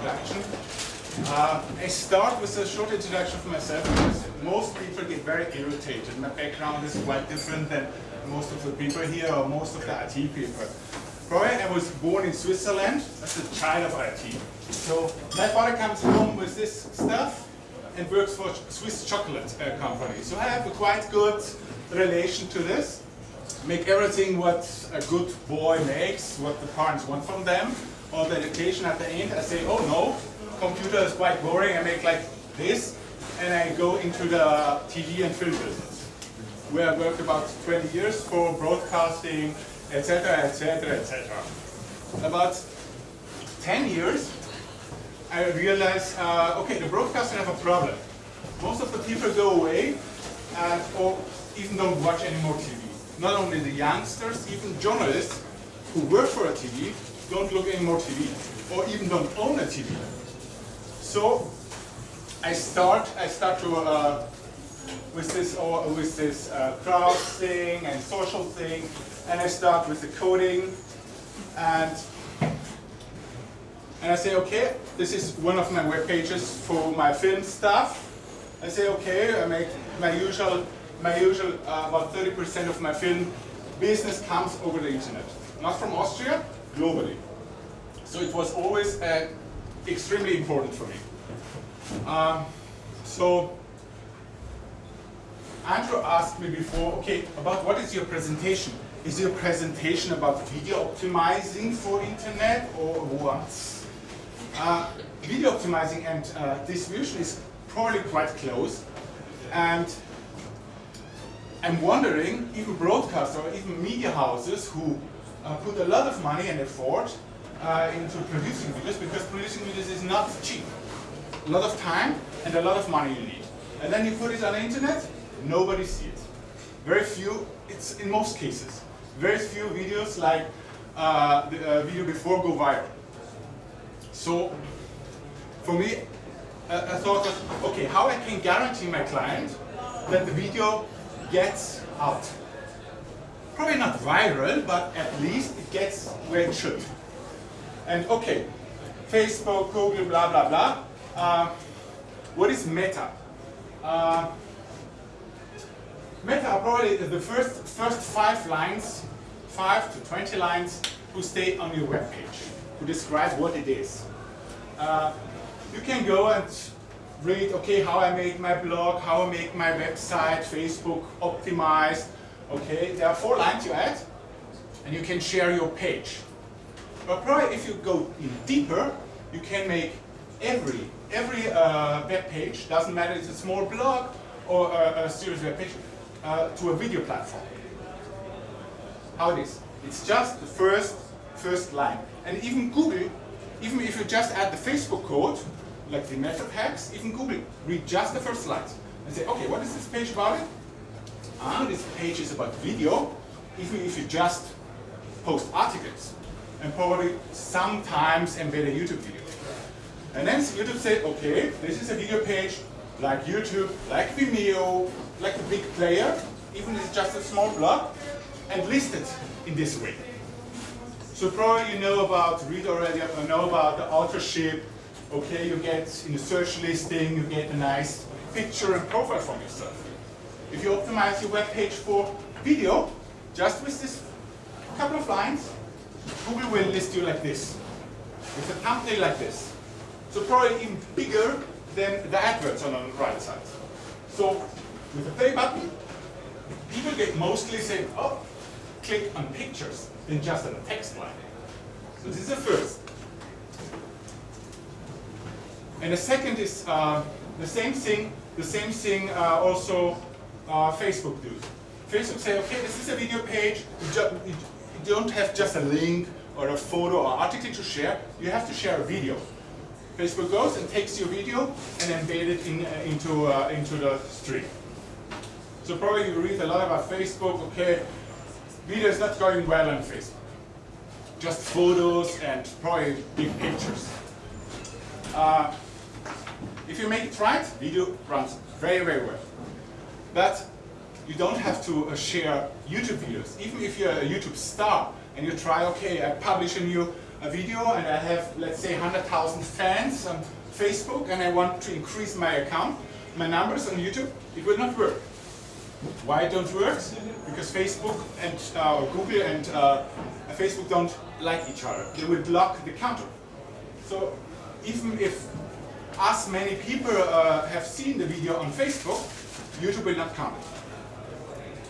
introduction. I start with a short introduction for myself because most people get very irritated. My background is quite different than most of the people here or most of the IT people. Probably I was born in Switzerland as a child of IT. So my father comes home with this stuff and works for a Swiss chocolate company. So I have a quite good relation to this. Make everything what a good boy makes, what the parents want from them, all the education at the end. I say, oh no, computer is quite boring. I make like this, and I go into the TV and film business, where I worked about 20 years for broadcasting, etc., etc., etc. About 10 years, I realized, okay, the broadcasting have a problem. Most of the people go away, or even don't watch any more TV. Not only the youngsters, even journalists who work for a TV don't look any more TV, or even don't own a TV. So I start to with this crowd thing and social thing, and I start with the coding, and I say, okay, this is one of my web pages for my film stuff. I say, okay, I make my usual about 30% of my film business comes over the internet, not from Austria, globally. So it was always extremely important for me. So Andrew asked me before, okay, about what is your presentation? Is your presentation about video optimizing for internet or what? Video optimizing and distribution is probably quite close, and I'm wondering, even broadcasters or even media houses who put a lot of money and effort into producing videos, because producing videos is not cheap. A lot of time and a lot of money you need. And then you put it on the internet, nobody sees it. Very few, it's in most cases, very few videos like the video before go viral. So for me, I thought that, okay, how I can guarantee my client that the video gets out. Probably not viral, but at least it gets where it should. And okay, Facebook, Google, blah, blah, blah. What is Meta? Meta are probably the first 5 lines, 5 to 20 lines, who stay on your web page, who describe what it is. You can go and read, okay, how I make my blog, how I make my website, Facebook optimized. Okay, there are 4 lines you add, and you can share your page. But probably if you go in deeper, you can make every web page, doesn't matter if it's a small blog or a serious web page, to a video platform. How it is? It's just the first line. And even Google, even if you just add the Facebook code, like the method hacks, even Google, read just the first lines and say, okay, what is this page about it? This page is about video, even if you just post articles, and probably sometimes embed a YouTube video. And then YouTube said, okay, this is a video page like YouTube, like Vimeo, like the big player, even if it's just a small blog, and list it in this way. So probably you know about the authorship. Okay, you get in the search listing, you get a nice picture and profile from yourself. If you optimize your web page for video, just with this couple of lines, Google will list you like this, with a thumbnail like this. So probably even bigger than the adverts on the right side. So with the play button, people get mostly saying, oh, click on pictures than just on a text line. So this is the first. And the second is the same thing also Facebook do. Facebook say, okay, this is a video page. You don't have just a link or a photo or article to share. You have to share a video. Facebook goes and takes your video and embed it into the stream. So probably you read a lot about Facebook. Okay, video is not going well on Facebook. Just photos and probably big pictures. If you make it right, video runs very, very well. But you don't have to share YouTube videos. Even if you're a YouTube star and you try, okay, I publish a new a video and I have, let's say, 100,000 fans on Facebook and I want to increase my account, my numbers on YouTube, it will not work. Why it don't work? Because Facebook and Google and Facebook don't like each other. They will block the counter. So even if as many people have seen the video on Facebook, YouTube will not count it.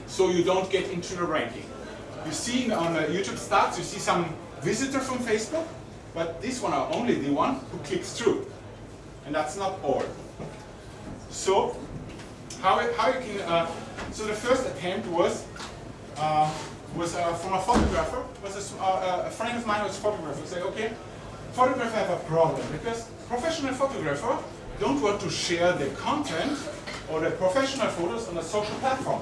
So you don't get into the ranking. You see on YouTube stats, you see some visitor from Facebook, but this one are only the one who clicks through. And that's not all. So how you can, so the first attempt was from a photographer, a friend of mine was a photographer, say, okay, photographers have a problem because professional photographers don't want to share their content or their professional photos on a social platform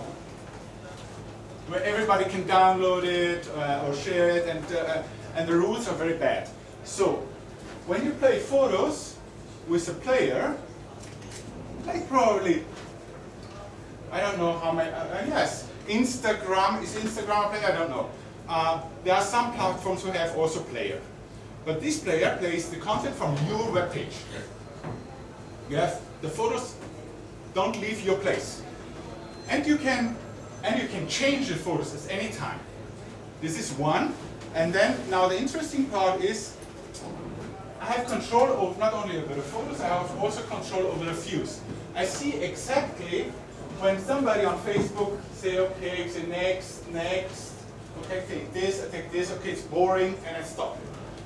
where everybody can download it or share it, and the rules are very bad. So when you play photos with a player, like probably, I don't know how many, yes, Instagram, is Instagram a player? I don't know. There are some platforms who have also player. But this player plays the content from your web page. You have the photos don't leave your place. And you can change the photos at any time. This is one. And then now the interesting part is I have control over not only over the photos, I have also control over the views. I see exactly when somebody on Facebook say, okay, say next, okay, take this, okay, it's boring, and I stop.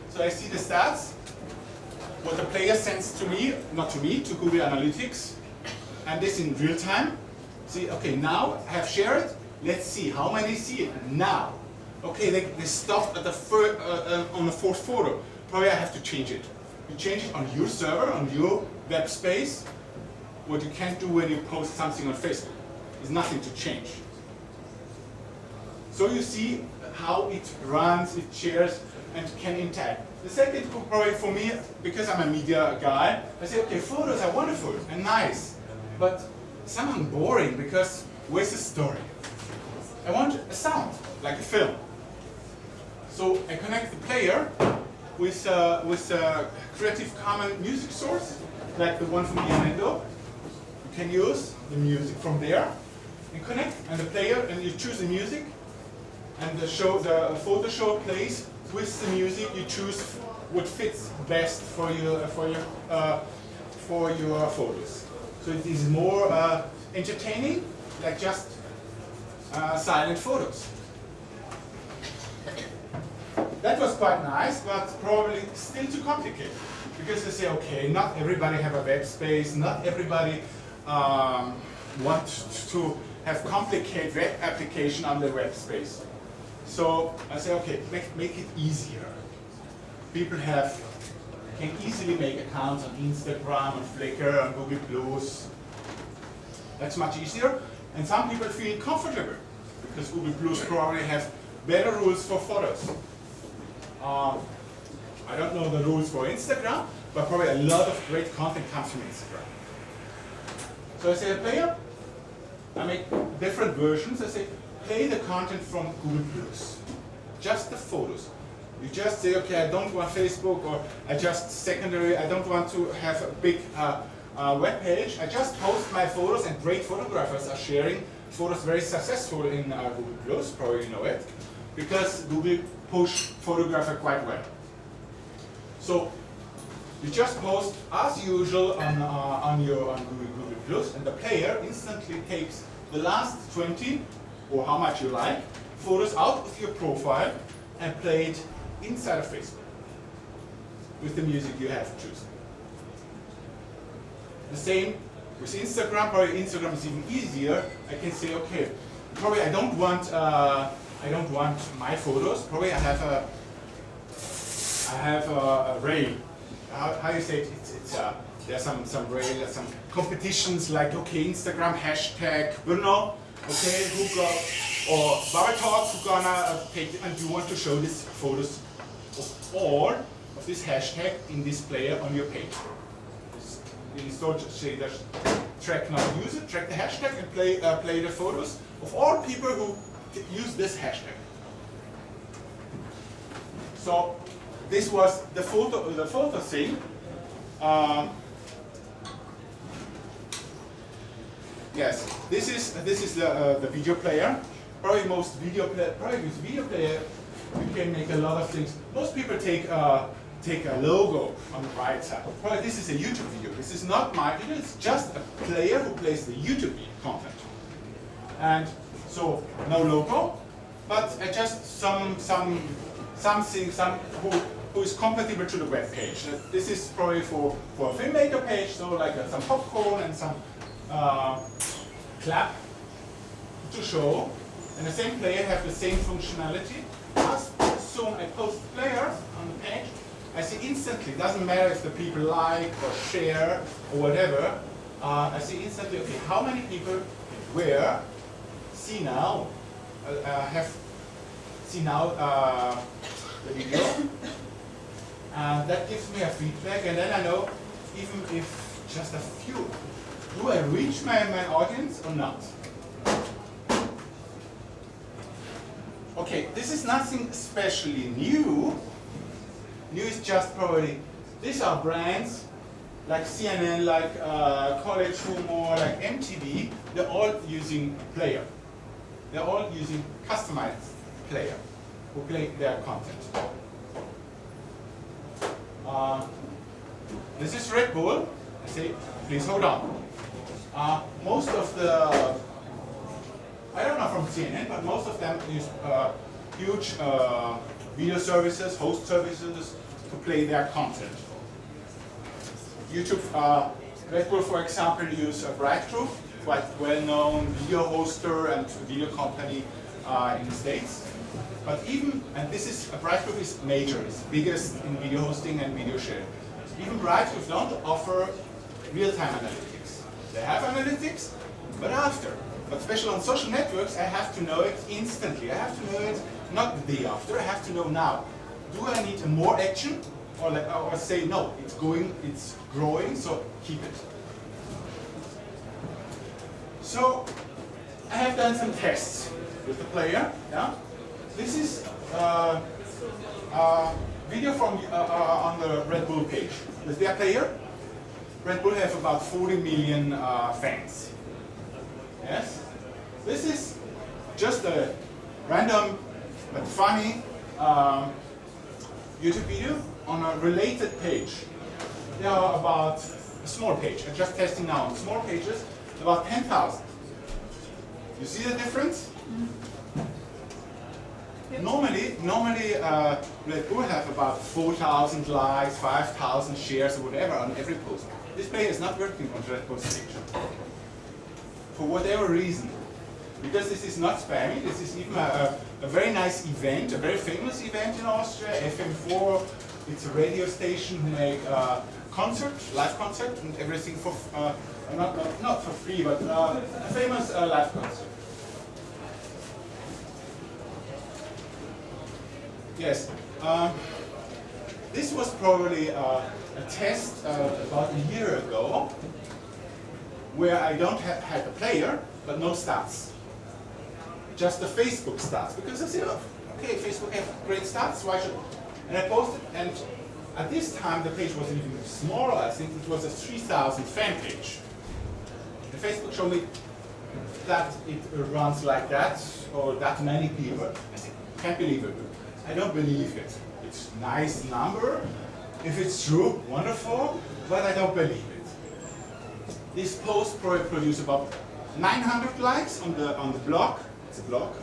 So I see the stats, what the player sends to me, not to me, to Google Analytics, and this in real time. See, okay, now I have shared it, let's see how many see it now. Okay, they stopped at the on the fourth photo. Probably I have to change it. You change it on your server, on your web space. What you can't do when you post something on Facebook. There's nothing to change. So you see how it runs, it shares, and can interact. The second probably for me, because I'm a media guy, I say, okay, photos are wonderful and nice, but somehow boring because where's the story? I want a sound, like a film. So I connect the player with a Creative Commons music source, like the one from Yamendo. You can use the music from there and connect, and the player, and you choose the music, and the photo show plays with the music. You choose what fits best for your photos. So it is more entertaining, like just silent photos. That was quite nice, but probably still too complicated. Because they say, okay, not everybody have a web space, not everybody wants to have complicated web application on their web space. So I say, okay, make it easier. People can easily make accounts on Instagram, on Flickr, on Google+. That's much easier. And some people feel comfortable because Google+ probably have better rules for photos. I don't know the rules for Instagram, but probably a lot of great content comes from Instagram. So I say, a player, I make different versions. I say, play the content from Google+, just the photos. You just say, okay, I don't want Facebook, or I don't want to have a big web page. I just post my photos, and great photographers are sharing photos very successful in Google+, probably you know it, because Google push photographer quite well. So you just post as usual on Google+, and the player instantly takes the last 20, or how much you like, photos out of your profile and play it inside of Facebook with the music you have chosen. The same with Instagram. Probably Instagram is even easier. I can say, okay, probably I don't want my photos. Probably I have a rail. How you say it? There's some rail. There's some competitions like, okay, Instagram hashtag Brno. Okay, or BabelTalk, who gonna take, and you want to show these photos of all of this hashtag in this player on your page. You install shader, track now user, track the hashtag, and play the photos of all people who use this hashtag. So this was the photo thing. Yes, this is the video player. Probably with video player, you can make a lot of things. Most people take a logo on the right side. Probably this is a YouTube video. This is not my video. It's just a player who plays the YouTube content. And so no logo, but just something who is compatible to the web page. This is probably for a filmmaker page. So like some popcorn and some clap to show. And the same player have the same functionality. As soon I post the player on the page, I see instantly, doesn't matter if the people like or share or whatever, I see instantly, okay, how many people see now the video, and that gives me a feedback, and then I know even if just a few, do I reach my audience or not? Okay, this is nothing especially new. New is just probably, these are brands like CNN, like College Humor, like MTV, they're all using player. They're all using customized player who play their content. This is Red Bull. I say, please hold on. Most of the, I don't know from CNN, but most of them use huge video services, host services to play their content. YouTube, Red Bull, for example, use Brightproof, quite well-known video hoster and video company in the States. But even, and this is, Brightproof is major, it's biggest in video hosting and video sharing. Even Brightproof don't offer real-time analytics. They have analytics, but after. But especially on social networks, I have to know it instantly. I have to know it not the day after, I have to know now. Do I need more action? Or say, no, it's growing, so keep it. So, I have done some tests with the player. Yeah? This is video from on the Red Bull page. With their player, Red Bull have about 40 million fans. Yes? This is just a random but funny YouTube video on a related page. There are about a small page. I'm just testing now on small pages, about 10,000. You see the difference? Yes. Normally Red Bull have about 4,000 likes, 5,000 shares or whatever on every post. This player is not working on Red Bull's page. For whatever reason. Because this is not spammy, this is even a very nice event, a very famous event in Austria, FM4. It's a radio station who make live concert and everything for, not for free, but a famous live concert. Yes, this was probably a test about a year ago where I don't have a player, but no stats. Just the Facebook stats, because I said, oh, okay, Facebook have great stats, why should, and I posted, and at this time the page was even smaller, I think it was a 3,000 fan page. And Facebook showed me that it runs like that, or that many people. I said, can't believe it. I don't believe it. It's a nice number, if it's true, wonderful, but I don't believe it. This post probably produced about 900 likes on the blog. It's a blog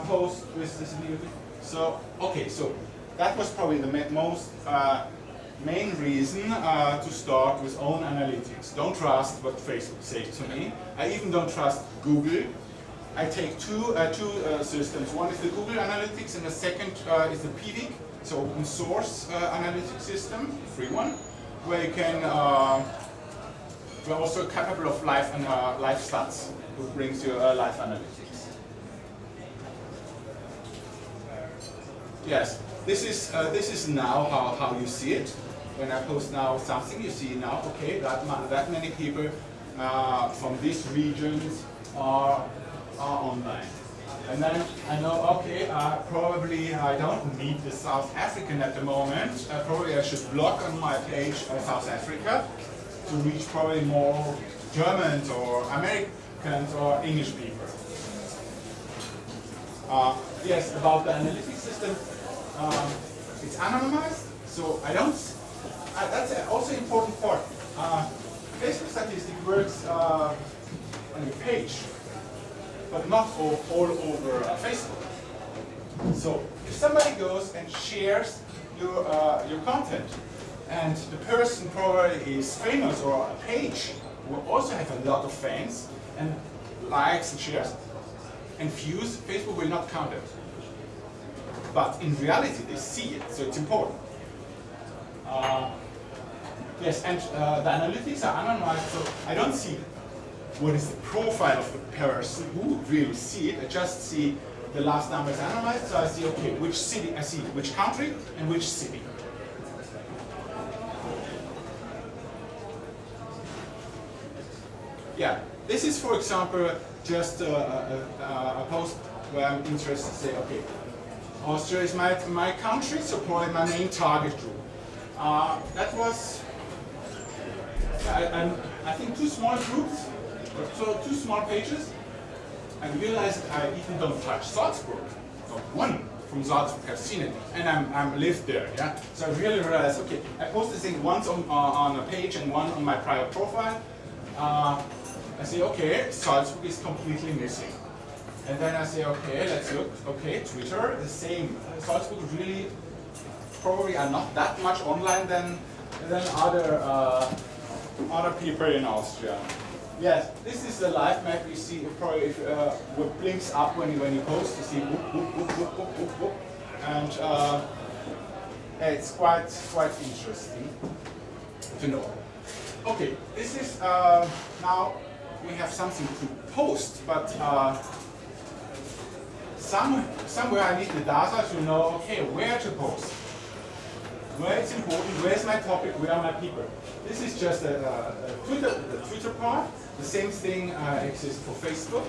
post with this video. So, okay, so that was probably the most main reason to start with own analytics. Don't trust what Facebook says to me. I even don't trust Google. I take two systems. One is the Google Analytics, and the second is the PVIC, so open source analytics system, free one, where you can. We're also capable of live stats, who brings you live analytics. Yes, this is now how you see it. When I post now something, you see now, okay, that many people from these regions are online. And then I know, okay, probably I don't need the South African at the moment. Probably I should block on my page South Africa to reach probably more Germans or Americans or English people. Yes, about the analytics system, it's anonymized, so I don't. That's also an important part. Facebook statistics works on your page, but not all over Facebook. So if somebody goes and shares your content, and the person probably is famous or a page will also have a lot of fans and likes and shares and views, Facebook will not count it. But in reality, they see it, so it's important. Yes, and the analytics are anonymized, so I don't see what is the profile of the person who really see it. I just see the last number is anonymized, so I see, okay, which city, I see which country and which city. Yeah, this is, for example, just a post where I'm interested to say, okay, Austria is my country, so probably my main target group. That was, I think, 2 small groups, so 2 small pages. I realized I even don't touch Salzburg. Not one from Salzburg have seen it, and I'm lived there. Yeah, so I really realized, okay, I posted thing once on a page and one on my private profile. I say, okay, Salzburg is completely missing. And then I say, okay, let's look. Okay, Twitter, the same. Salzburg really probably are not that much online than other people in Austria. Yes, this is the live map. You see, probably what blinks up when you post. You see, whoop, whoop, whoop, whoop, whoop, whoop, whoop. And it's quite interesting to know. Okay, this is now we have something to post, but somewhere I need the data to know, okay, where to post, where it's important, where's my topic, where are my people. This is just the Twitter part. The same thing exists for Facebook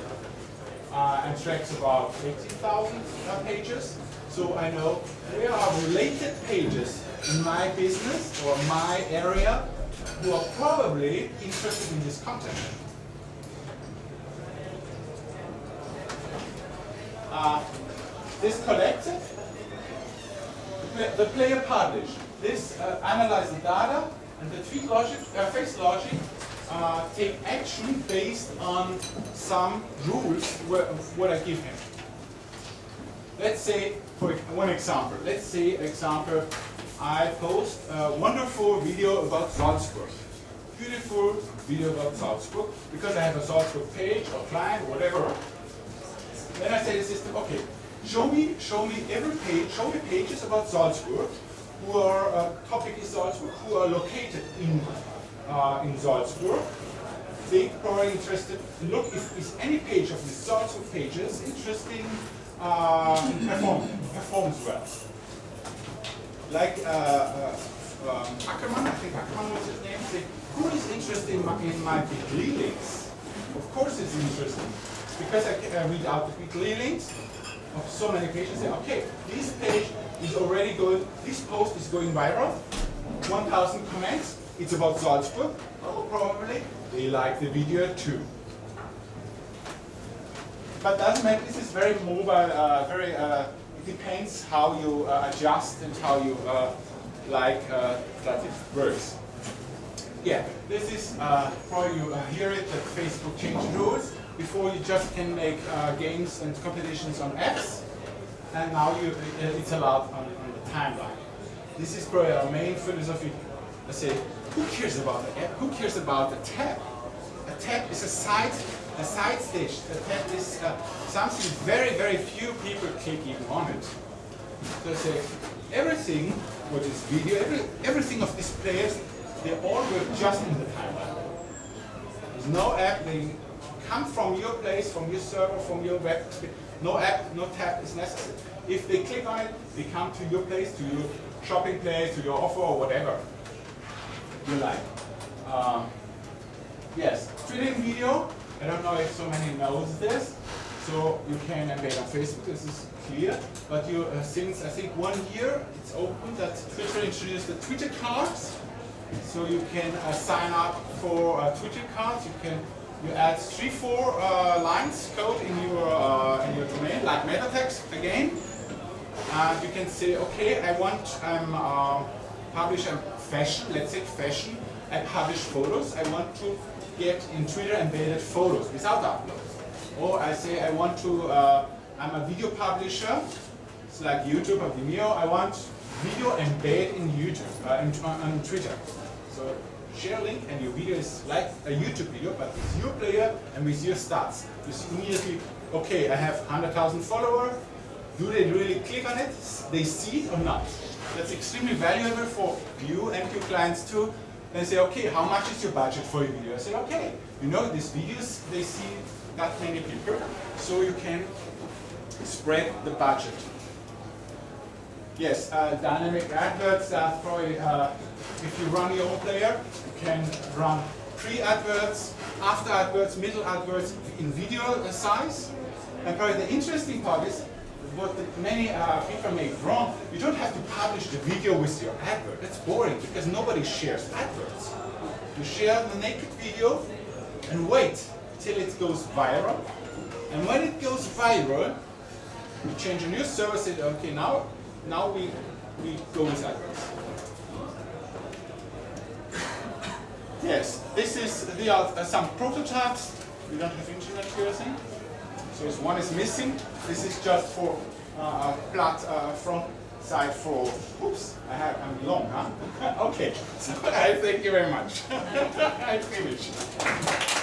and tracks about 18,000 pages. So I know where are related pages in my business or my area who are probably interested in this content. This collected, the player publish. This analyze the data, and the tweet logic, face logic take action based on some rules what I give him. Let's say, for one example, I post a wonderful video about Salzburg. Beautiful video about Salzburg, because I have a Salzburg page or client, whatever. Then I say to the system, okay, show me every page, show me pages about Salzburg, who are topic is Salzburg, who are located in Salzburg. They probably interested. Look if any page of the Salzburg pages interesting performs well. Like Ackermann, I think Ackermann was his name. Say, who is interested in my bit.ly links? Of course, it's interesting. Because I read out the bit.ly links of so many pages, say, okay, this page is already going, this post is going viral, 1,000 comments, it's about Salzburg, oh, probably they like the video too. But doesn't matter, this is very mobile, it depends how you adjust and how you like that it works. Yeah, this is probably you hear it that Facebook changed rules. Before you just can make games and competitions on apps, and now it's allowed on the timeline. This is probably our main philosophy. I say, who cares about the app? Who cares about the tab? A tab is a side stage. A tab is something very few people click even on it. So I say, everything, what is video, everything of these players, they all work just in the timeline. There's no app. They come from your place, from your server, from your web. No app, no tab is necessary. If they click on it, they come to your place, to your shopping place, to your offer, or whatever you like. Yes, streaming video. I don't know if so many knows this. So you can embed on Facebook, this is clear. But you, since I think 1 year, it's open that Twitter introduced the Twitter cards. So you can sign up for Twitter cards. You add 3-4 lines code in your domain, like meta text again. And you can say, okay, I'm publish a fashion, let's say fashion. I publish photos. I want to get in Twitter embedded photos without upload. Or I say I want to, I'm a video publisher. It's like YouTube or Vimeo. I want video embedded in YouTube, on Twitter. So share a link and your video is like a YouTube video, but with your player and with your stats. You see immediately, okay, I have 100,000 followers. Do they really click on it? They see it or not? That's extremely valuable for you and your clients too. They say, okay, how much is your budget for your video? I say, okay, you know, these videos, they see that many people, so you can spread the budget. Yes, dynamic adverts, probably, if you run your own player, you can run pre-adverts, after adverts, middle adverts in video size. And probably the interesting part is, what many people make wrong, you don't have to publish the video with your advert. That's boring because nobody shares adverts. You share the naked video and wait till it goes viral. And when it goes viral, you change a new service and okay, now we go with adverts. Yes, there are some prototypes. We don't have internet here, I think. So one is missing. This is just for flat front side for, oops, I'm long, huh? Okay, so I thank you very much. I finished.